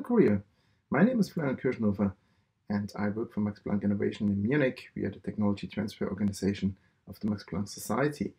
career. My name is Florian Kirschenhofer, and I work for Max Planck Innovation in Munich. We are the technology transfer organization of the Max Planck Society.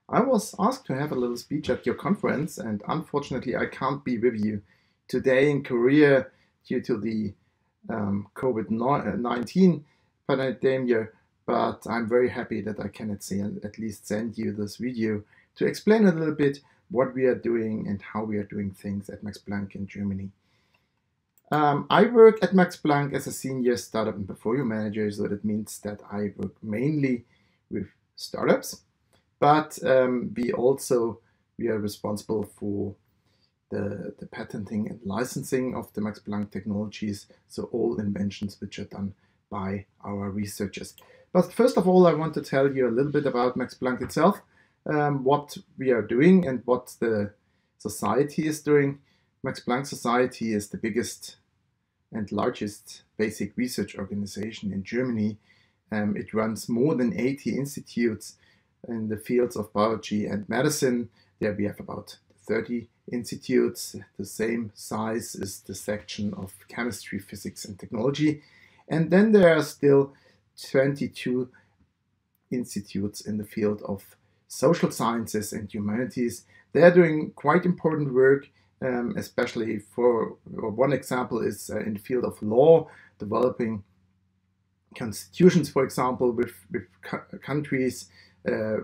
I was asked to have a little speech at your conference, and unfortunately I can't be with you today in Korea due to the COVID-19 pandemic, but I'm very happy that I can at least send you this video to explain a little bit what we are doing and how we are doing things at Max Planck in Germany. I work at Max Planck as a senior startup and portfolio manager, so that means that I work mainly with startups, but we are responsible for the patenting and licensing of the Max Planck technologies, so all inventions which are done by our researchers. But first of all, I want to tell you a little bit about Max Planck itself, what we are doing and what the society is doing. Max Planck Society is the biggest and largest basic research organization in Germany. It runs more than 80 institutes in the fields of biology and medicine. There we have about 30 institutes. The same size is the section of chemistry, physics, and technology. And then there are still 22 institutes in the field of social sciences and humanities. They are doing quite important work, especially for one example is in the field of law, developing constitutions, for example, with countries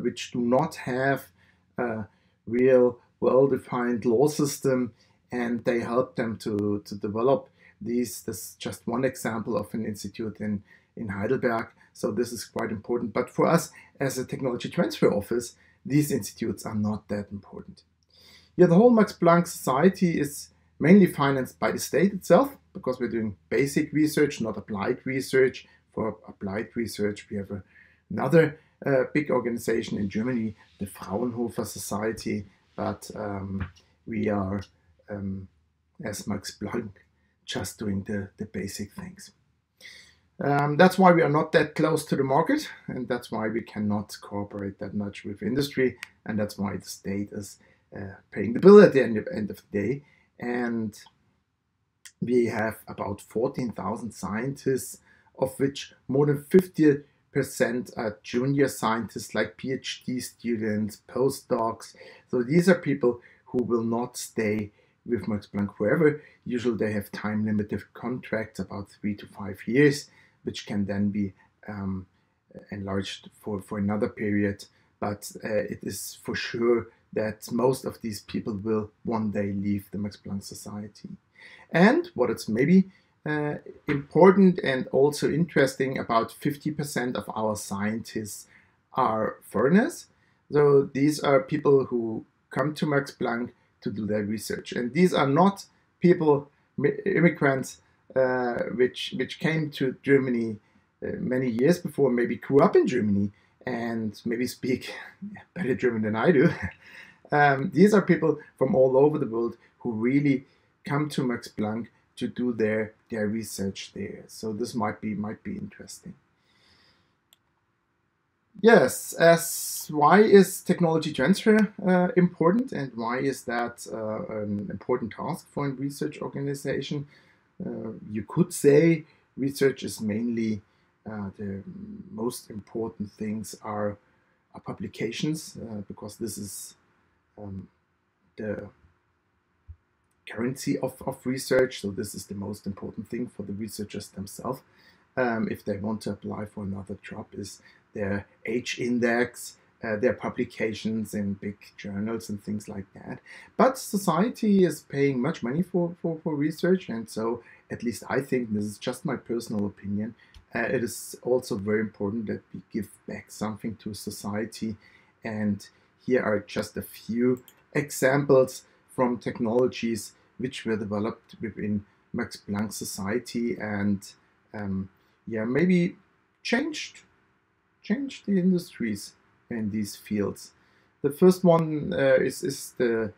which do not have a real well-defined law system, and they help them to develop these. This is just one example of an institute in Heidelberg, so this is quite important. But for us as a technology transfer office, these institutes are not that important. Yeah, the whole Max Planck Society is mainly financed by the state itself, because we're doing basic research, not applied research. For applied research, we have another big organization in Germany, the Fraunhofer Society, but we are, as Max Planck, just doing the basic things. That's why we are not that close to the market, and that's why we cannot cooperate that much with industry, and that's why the state is paying the bill at the end of the day. And we have about 14,000 scientists, of which more than 50% are junior scientists, like PhD students, postdocs. So these are people who will not stay with Max Planck forever. Usually they have time-limited contracts, about 3 to 5 years, which can then be enlarged for another period. But it is for sure that most of these people will one day leave the Max Planck Society. And what it's maybe important and also interesting, about 50% of our scientists are foreigners. So these are people who come to Max Planck to do their research. And these are not people, immigrants, which came to Germany many years before, maybe grew up in Germany and maybe speak better German than I do. These are people from all over the world who really come to Max Planck to do their research there. So this might be interesting. Yes, why is technology transfer important, and why is that an important task for a research organization? You could say research is mainly the most important things are publications, because this is the currency of research. So this is the most important thing for the researchers themselves. If they want to apply for another job, is their H-index, their publications in big journals and things like that. But society is paying much money for research, and so at least I think, this is just my personal opinion, it is also very important that we give back something to society. And here are just a few examples from technologies which were developed within Max Planck Society and maybe changed the industries in these fields. The first one is the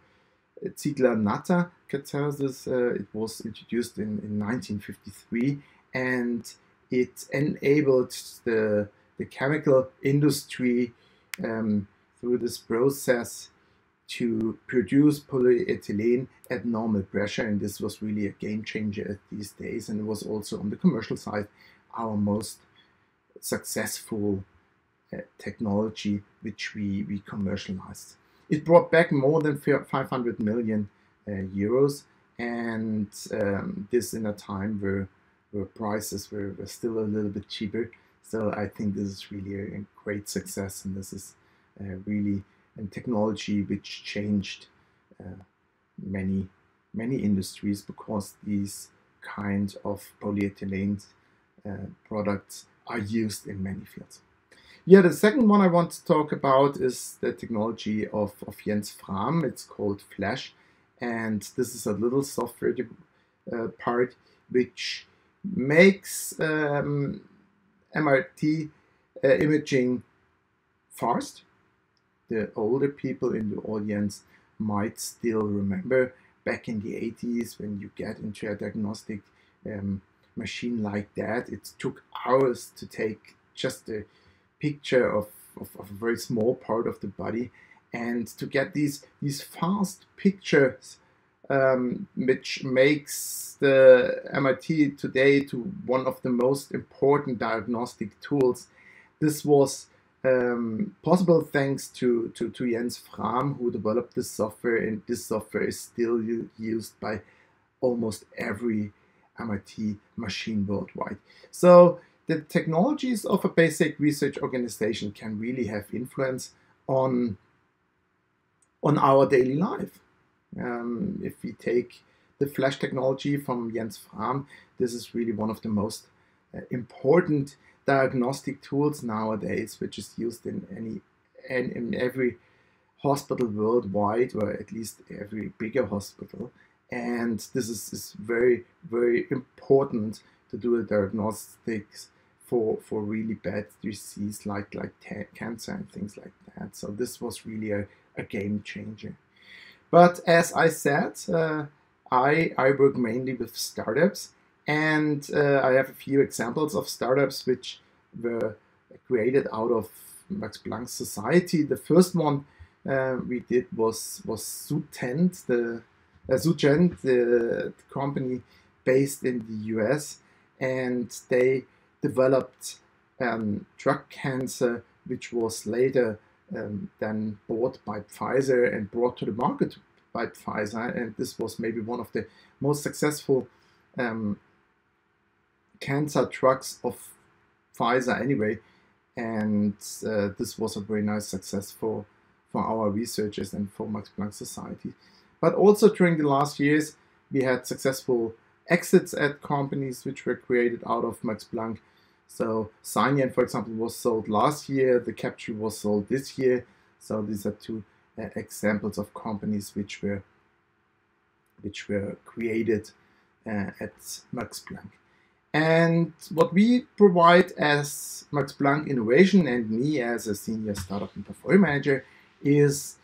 Ziegler-Natta catalysis. It was introduced in 1953, and it enabled the chemical industry through this process to produce polyethylene at normal pressure, and this was really a game changer these days, and it was also on the commercial side our most successful technology which we commercialized. It brought back more than 500 million euros, and this in a time where prices were still a little bit cheaper. So I think this is really a great success, and this is really a technology which changed many industries, because these kind of polyethylene products are used in many fields. Yeah, the second one I want to talk about is the technology of Jens Fram. It's called Flash, and this is a little software part which makes MRT imaging fast. The older people in the audience might still remember back in the 80s when you get into a diagnostic machine like that, it took hours to take just a picture of a very small part of the body, and to get these fast pictures, which makes the MRT today to one of the most important diagnostic tools. This was possible thanks to Jens Fram, who developed this software, and this software is still used by almost every MRT machine worldwide. So the technologies of a basic research organization can really have influence on our daily life. If we take the Flash technology from Jens Fram, this is really one of the most important diagnostic tools nowadays, which is used in every hospital worldwide, or at least every bigger hospital. And this is very, very important to do a diagnostics for really bad disease like cancer and things like that. So this was really a game changer. But as I said, I work mainly with startups, and I have a few examples of startups which were created out of Max Planck Society. The first one we did was Sutent, the company based in the US, and they developed drug cancer, which was later then bought by Pfizer and brought to the market by Pfizer. And this was maybe one of the most successful cancer drugs of Pfizer anyway. And this was a very nice success for our researchers and for Max Planck Society. But also during the last years, we had successful exits at companies which were created out of Max Planck. So Cynian, for example, was sold last year. The Capture was sold this year. So these are two examples of companies which were created at Max Planck. And what we provide as Max Planck Innovation, and me as a senior startup and portfolio manager, is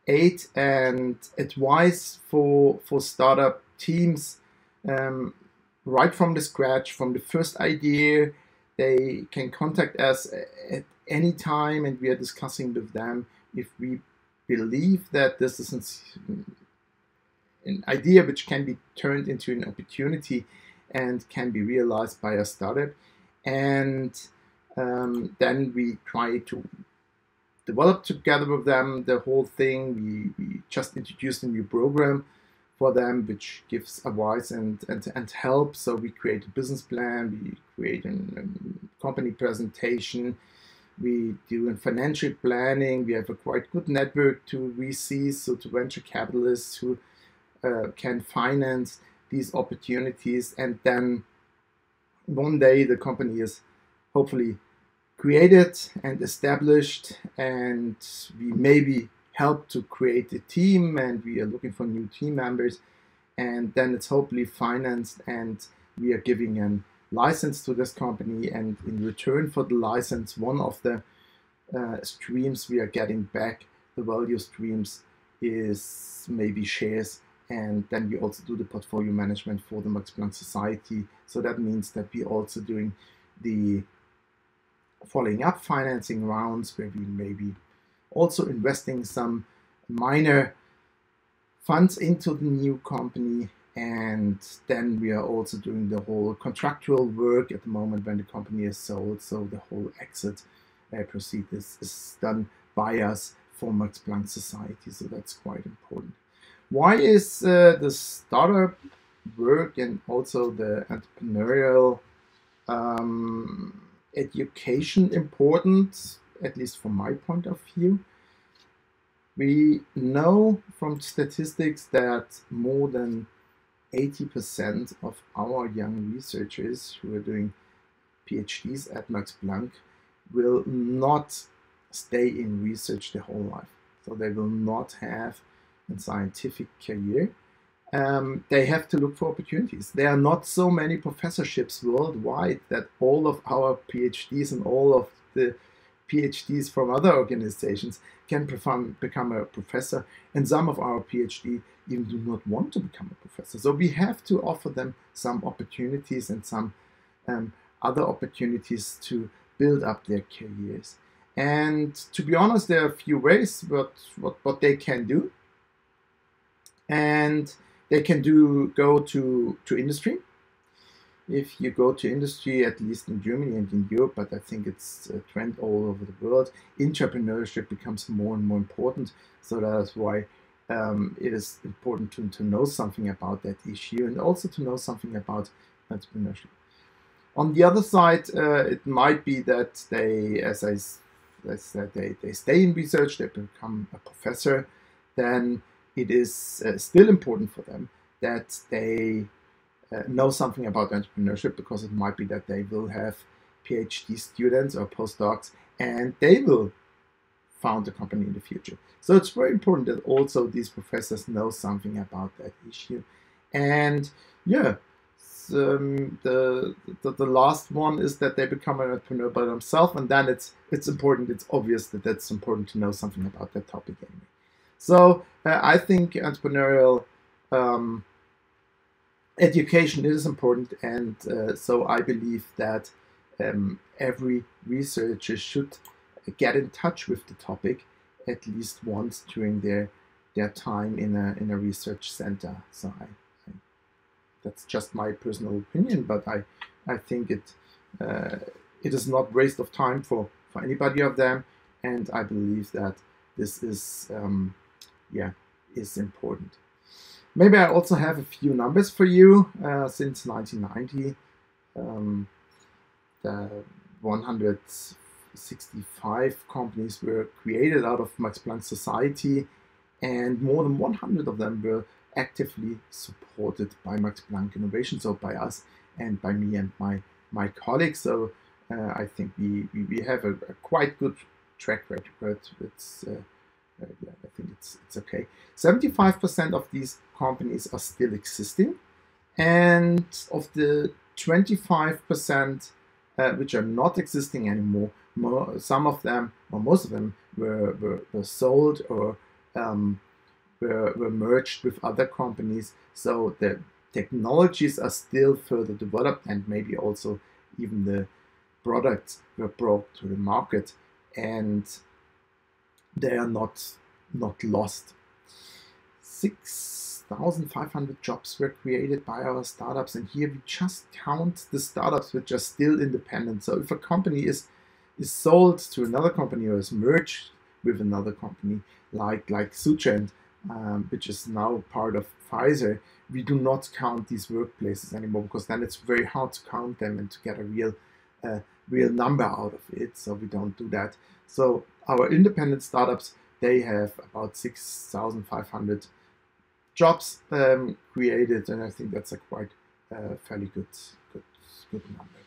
aid and advice for startup teams right from the scratch, from the first idea. They can contact us at any time, and we are discussing with them if we believe that this is an idea which can be turned into an opportunity and can be realized by a startup. And then we try to develop together with them the whole thing. We just introduced a new program for them, which gives advice and help. So we create a business plan, we create a company presentation, we do a financial planning. We have a quite good network to VCs, so to venture capitalists who can finance these opportunities. And then one day the company is hopefully created and established, and we maybe help to create a team, and we are looking for new team members, and then it's hopefully financed, and we are giving a license to this company, and in return for the license, one of the streams we are getting back, the value streams, is maybe shares. And then we also do the portfolio management for the Max Planck Society. So that means that we're also doing the following up financing rounds, where we maybe also investing some minor funds into the new company, and then we are also doing the whole contractual work at the moment when the company is sold. So the whole exit proceed is done by us for Max Planck Society. So that's quite important. Why is the startup work and also the entrepreneurial education important, at least from my point of view? We know from statistics that more than 80% of our young researchers who are doing PhDs at Max Planck will not stay in research their whole life. So they will not have a scientific career. They have to look for opportunities. There are not so many professorships worldwide that all of our PhDs and all of the PhDs from other organizations can become a professor, and some of our PhD even do not want to become a professor. So we have to offer them some opportunities and some other opportunities to build up their careers. And to be honest, there are a few ways what they can do. And they can go to industry. If you go to industry, at least in Germany and in Europe, but I think it's a trend all over the world, entrepreneurship becomes more and more important. So that's why it is important to know something about that issue and also to know something about entrepreneurship. On the other side, it might be that they, as I said, they stay in research, they become a professor. Then it is still important for them that they know something about entrepreneurship, because it might be that they will have PhD students or postdocs and they will found a company in the future. So it's very important that also these professors know something about that issue. And yeah, the last one is that they become an entrepreneur by themselves, and then it's important, it's obvious that that's important to know something about that topic anyway. So I think entrepreneurial education is important, and so I believe that every researcher should get in touch with the topic at least once during their time in a research center. So that's just my personal opinion, but I think it is not waste of time for anybody of them, and I believe that this is is important. Maybe I also have a few numbers for you. Since 1990, the 165 companies were created out of Max Planck Society, and more than 100 of them were actively supported by Max Planck Innovation, so by us and by me and my colleagues. So I think we have a quite good track record. It's I think it's okay. 75% of these companies are still existing, and of the 25% which are not existing anymore, some of them or most of them were sold or were merged with other companies. So the technologies are still further developed, and maybe also even the products were brought to the market, and they are not lost. 6,500 jobs were created by our startups, and here we just count the startups which are still independent. So if a company is sold to another company or is merged with another company, like Suchent, which is now part of Pfizer, we do not count these workplaces anymore, because then it's very hard to count them and to get a real number out of it. So we don't do that. So our independent startups, they have about 6,500 jobs created, and I think that's a quite fairly good number.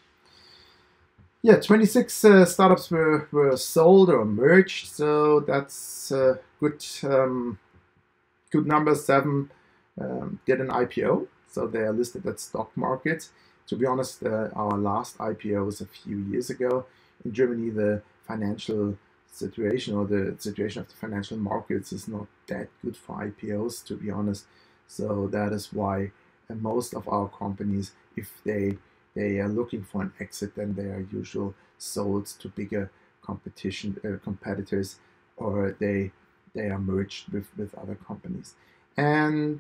Yeah, 26 startups were sold or merged, so that's good number. 7 did an IPO, so they are listed at stock market. To be honest, our last IPO was a few years ago. In Germany, the financial situation or the situation of the financial markets is not that good for IPOs, to be honest. So that is why most of our companies, if they are looking for an exit, then they are usually sold to bigger competitors, or they are merged with other companies. and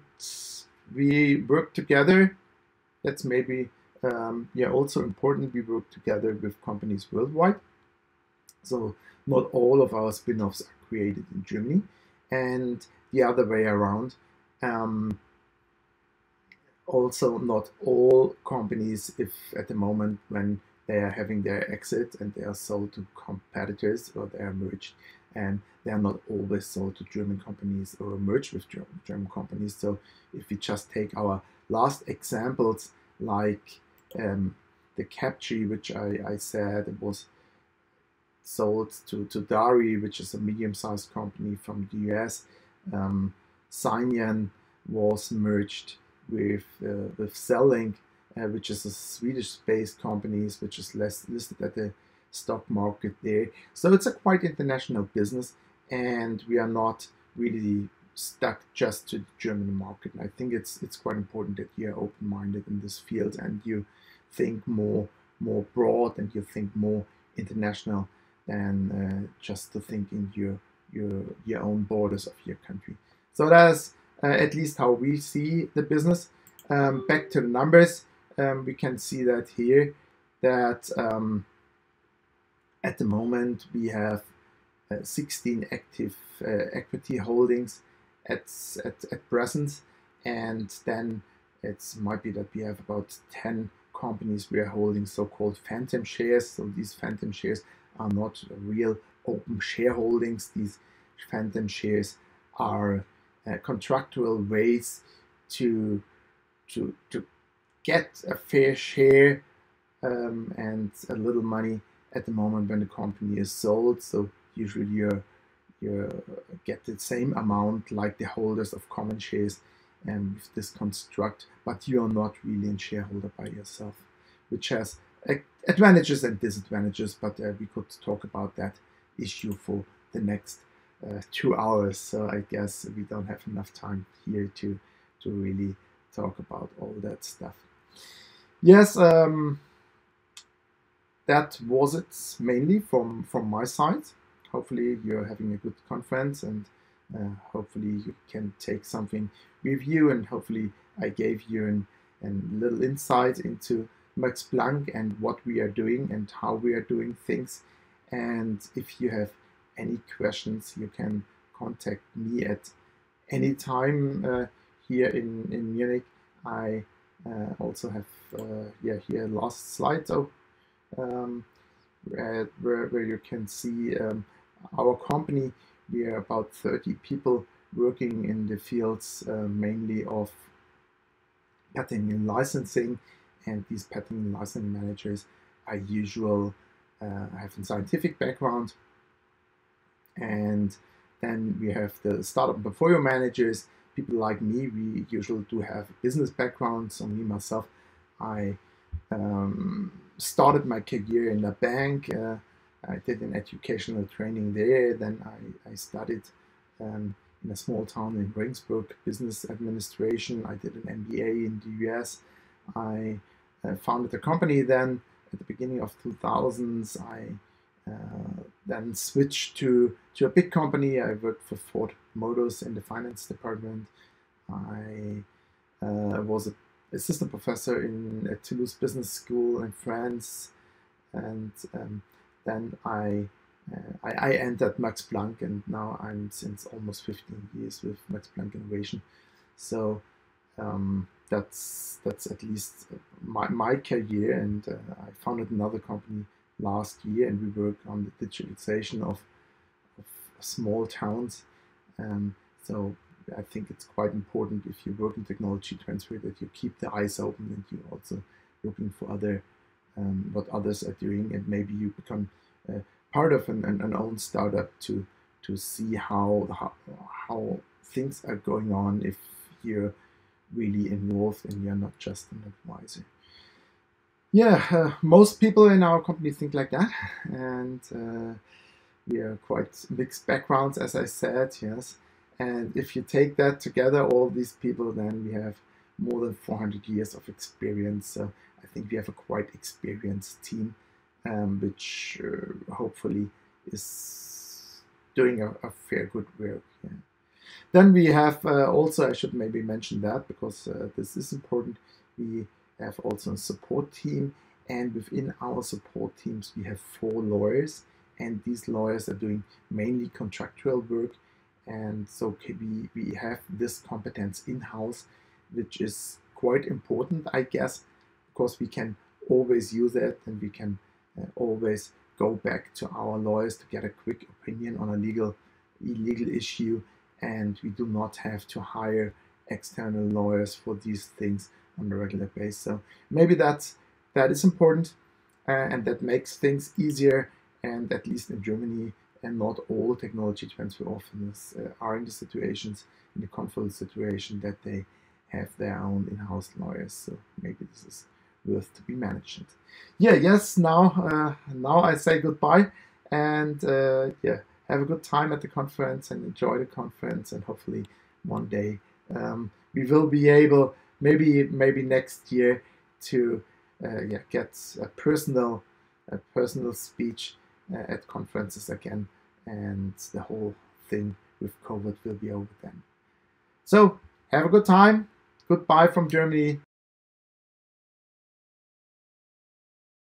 we work together. That's maybe yeah, also important. We work together with companies worldwide. So not all of our spin-offs are created in Germany, and the other way around. Um, Also, not all companies, if at the moment when they are having their exit and they are sold to competitors or they are merged, and they are not always sold to German companies or merged with German companies. So if we just take our last examples, like the Captree, which I said it was sold to Dari, which is a medium-sized company from the US. Cynian was merged with Cellink, which is a Swedish-based company, which is listed at the stock market there. So it's a quite international business, and we are not really stuck just to the German market. And I think it's quite important that you are open-minded in this field and you think more broad and you think more international than just to think in your own borders of your country. So that's at least how we see the business. Back to the numbers, we can see that here that at the moment we have 16 active equity holdings at present, and then it might be that we have about 10 companies we are holding so-called phantom shares. So these phantom shares are not real open shareholdings. These phantom shares are contractual ways to get a fair share and a little money at the moment when the company is sold. So usually you get the same amount like the holders of common shares with this construct, but you are not really a shareholder by yourself, which has advantages and disadvantages, but we could talk about that issue for the next 2 hours. So I guess we don't have enough time here to really talk about all that stuff. Yes, that was it mainly from my side. Hopefully you're having a good conference, and hopefully you can take something with you, and hopefully I gave you a little insight into Max Planck and what we are doing and how we are doing things. And if you have any questions, you can contact me at any time here in Munich. I also have yeah, here last slide, so where you can see our company. We are about 30 people working in the fields mainly of patent and licensing, and these patent and licensing managers are usual have a scientific background, and then we have the startup portfolio managers, people like me. We usually do have a business background. So me myself, I started my career in a bank. I did an educational training there. Then I studied in a small town in Regensburg business administration. I did an MBA in the US. I founded a company then at the beginning of 2000s. I then switched to a big company. I worked for Ford Motors in the finance department. I was an assistant professor in a Toulouse Business School in France, and then I entered Max Planck, and now I'm since almost 15 years with Max Planck Innovation. So that's at least my career, and I founded another company last year, and we work on the digitalization of small towns. So I think it's quite important if you work in technology transfer that you keep the eyes open and you're also looking for other what others are doing, and maybe you become part of an own startup to see how things are going on if you're really involved and you're not just an advisor. Yeah, most people in our company think like that, and we are quite mixed backgrounds, as I said, yes. And if you take that together, all these people, then we have more than 400 years of experience. So I think we have a quite experienced team, which hopefully is doing a fair good work. Yeah. Then we have also, I should maybe mention that because this is important, we have also a support team, and within our support teams we have 4 lawyers, and these lawyers are doing mainly contractual work, and so we have this competence in-house, which is quite important, I guess, because we can always use it, and we can always go back to our lawyers to get a quick opinion on a illegal issue, and we do not have to hire external lawyers for these things on a regular basis. So maybe that is important, and that makes things easier. And at least in Germany, and not all technology transfer offices are in the situations, in the comfortable situation that they have their own in-house lawyers. So maybe this is worth to be mentioned. Yeah, yes. Now I say goodbye, and yeah, have a good time at the conference and enjoy the conference, and hopefully one day we will be able, maybe next year, to yeah, get a personal speech at conferences again, and the whole thing with COVID will be over then. So have a good time. Goodbye from Germany.